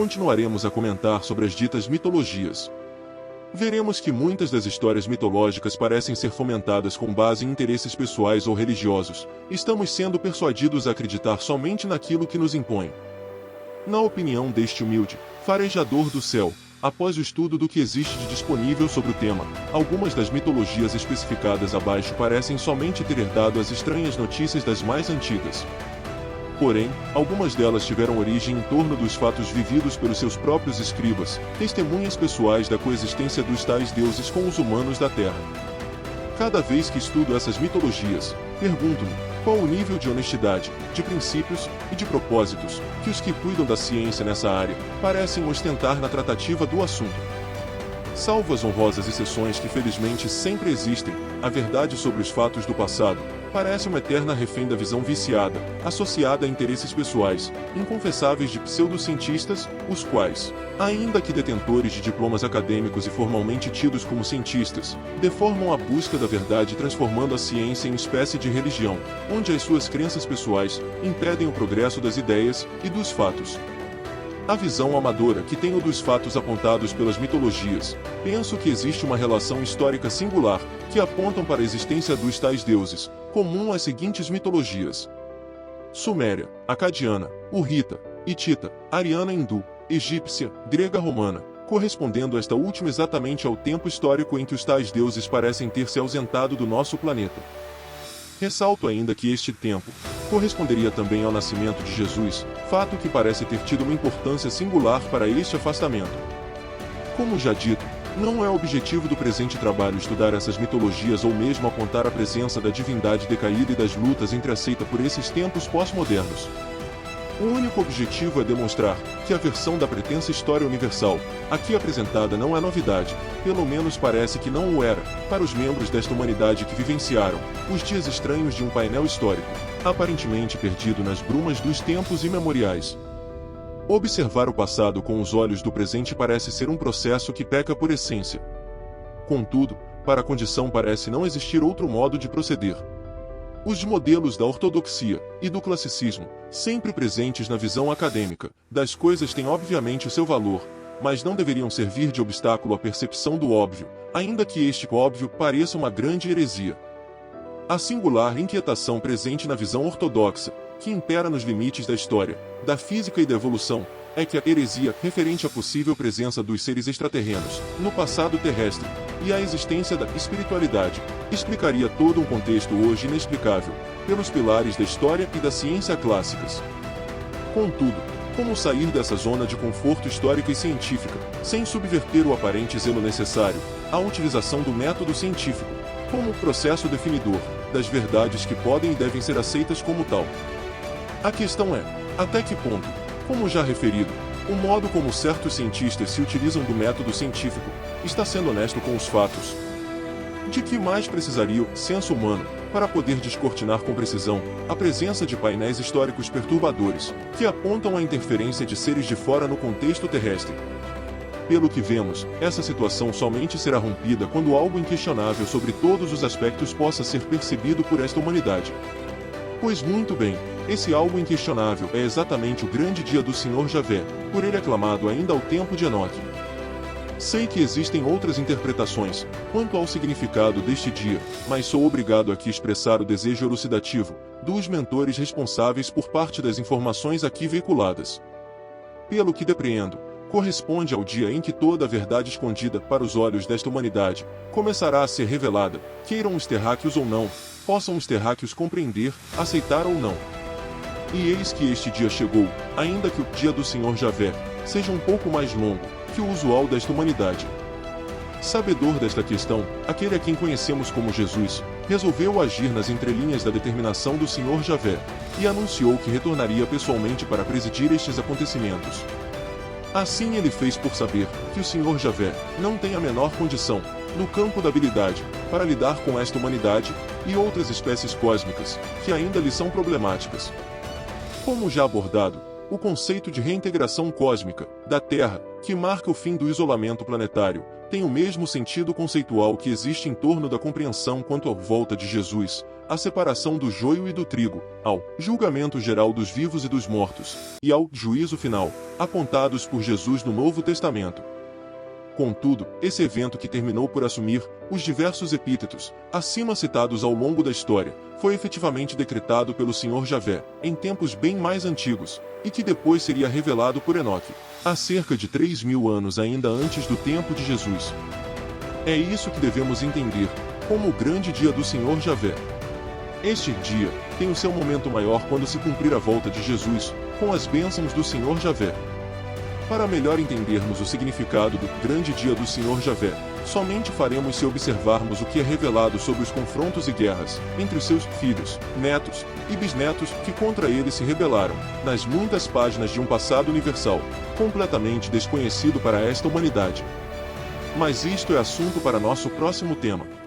continuaremos a comentar sobre as ditas mitologias. Veremos que muitas das histórias mitológicas parecem ser fomentadas com base em interesses pessoais ou religiosos. Estamos sendo persuadidos a acreditar somente naquilo que nos impõe. Na opinião deste humilde farejador do céu, após o estudo do que existe de disponível sobre o tema, algumas das mitologias especificadas abaixo parecem somente ter herdado as estranhas notícias das mais antigas. Porém, algumas delas tiveram origem em torno dos fatos vividos pelos seus próprios escribas, testemunhas pessoais da coexistência dos tais deuses com os humanos da Terra. Cada vez que estudo essas mitologias, pergunto-me, qual o nível de honestidade, de princípios e de propósitos que os que cuidam da ciência nessa área parecem ostentar na tratativa do assunto. Salvo as honrosas exceções que felizmente sempre existem, a verdade sobre os fatos do passado parece uma eterna refém da visão viciada, associada a interesses pessoais, inconfessáveis de pseudocientistas, os quais, ainda que detentores de diplomas acadêmicos e formalmente tidos como cientistas, deformam a busca da verdade transformando a ciência em espécie de religião, onde as suas crenças pessoais impedem o progresso das ideias e dos fatos. A visão amadora que tenho dos fatos apontados pelas mitologias, penso que existe uma relação histórica singular, que apontam para a existência dos tais deuses, comum às seguintes mitologias: Suméria, Acadiana, Hurrita, Hitita, Ariana hindu, egípcia, grega romana, correspondendo esta última exatamente ao tempo histórico em que os tais deuses parecem ter se ausentado do nosso planeta. Ressalto ainda que este tempo corresponderia também ao nascimento de Jesus, fato que parece ter tido uma importância singular para este afastamento. Como já dito, não é objetivo do presente trabalho estudar essas mitologias ou mesmo apontar a presença da divindade decaída e das lutas entre a seita por esses tempos pós-modernos. O único objetivo é demonstrar que a versão da pretensa história universal, aqui apresentada, não é novidade, pelo menos parece que não o era, para os membros desta humanidade que vivenciaram os dias estranhos de um painel histórico, aparentemente perdido nas brumas dos tempos imemoriais. Observar o passado com os olhos do presente parece ser um processo que peca por essência. Contudo, para a condição parece não existir outro modo de proceder. Os modelos da ortodoxia e do classicismo, sempre presentes na visão acadêmica das coisas, têm obviamente o seu valor, mas não deveriam servir de obstáculo à percepção do óbvio, ainda que este óbvio pareça uma grande heresia. A singular inquietação presente na visão ortodoxa, que impera nos limites da história, da física e da evolução, é que a heresia referente à possível presença dos seres extraterrenos no passado terrestre e à existência da espiritualidade explicaria todo um contexto hoje inexplicável pelos pilares da história e da ciência clássicas. Contudo, como sair dessa zona de conforto histórica e científica, sem subverter o aparente zelo necessário à utilização do método científico como processo definidor das verdades que podem e devem ser aceitas como tal? A questão é, até que ponto, como já referido, o modo como certos cientistas se utilizam do método científico está sendo honesto com os fatos? De que mais precisaria o senso humano para poder descortinar com precisão a presença de painéis históricos perturbadores que apontam a interferência de seres de fora no contexto terrestre? Pelo que vemos, essa situação somente será rompida quando algo inquestionável sobre todos os aspectos possa ser percebido por esta humanidade. Pois muito bem, esse algo inquestionável é exatamente o grande dia do Senhor Javé, por ele aclamado ainda ao tempo de Enoque. Sei que existem outras interpretações quanto ao significado deste dia, mas sou obrigado aqui a expressar o desejo elucidativo dos mentores responsáveis por parte das informações aqui veiculadas. Pelo que depreendo, corresponde ao dia em que toda a verdade escondida para os olhos desta humanidade começará a ser revelada, queiram os terráqueos ou não, possam os terráqueos compreender, aceitar ou não. E eis que este dia chegou, ainda que o dia do Senhor Javé seja um pouco mais longo que o usual desta humanidade. Sabedor desta questão, aquele a quem conhecemos como Jesus, resolveu agir nas entrelinhas da determinação do Senhor Javé, e anunciou que retornaria pessoalmente para presidir estes acontecimentos. Assim ele fez por saber que o Senhor Javé não tem a menor condição, no campo da habilidade, para lidar com esta humanidade e outras espécies cósmicas, que ainda lhe são problemáticas. Como já abordado, o conceito de reintegração cósmica da Terra, que marca o fim do isolamento planetário, tem o mesmo sentido conceitual que existe em torno da compreensão quanto à volta de Jesus, a separação do joio e do trigo, ao julgamento geral dos vivos e dos mortos, e ao juízo final, apontados por Jesus no Novo Testamento. Contudo, esse evento que terminou por assumir os diversos epítetos, acima citados ao longo da história, foi efetivamente decretado pelo Senhor Javé, em tempos bem mais antigos, e que depois seria revelado por Enoque, há cerca de 3.000 anos ainda antes do tempo de Jesus. É isso que devemos entender, como o grande dia do Senhor Javé. Este dia tem o seu momento maior quando se cumprir a volta de Jesus, com as bênçãos do Senhor Javé. Para melhor entendermos o significado do grande dia do Senhor Javé, somente faremos se observarmos o que é revelado sobre os confrontos e guerras entre os seus filhos, netos e bisnetos que contra ele se rebelaram, nas muitas páginas de um passado universal, completamente desconhecido para esta humanidade. Mas isto é assunto para nosso próximo tema.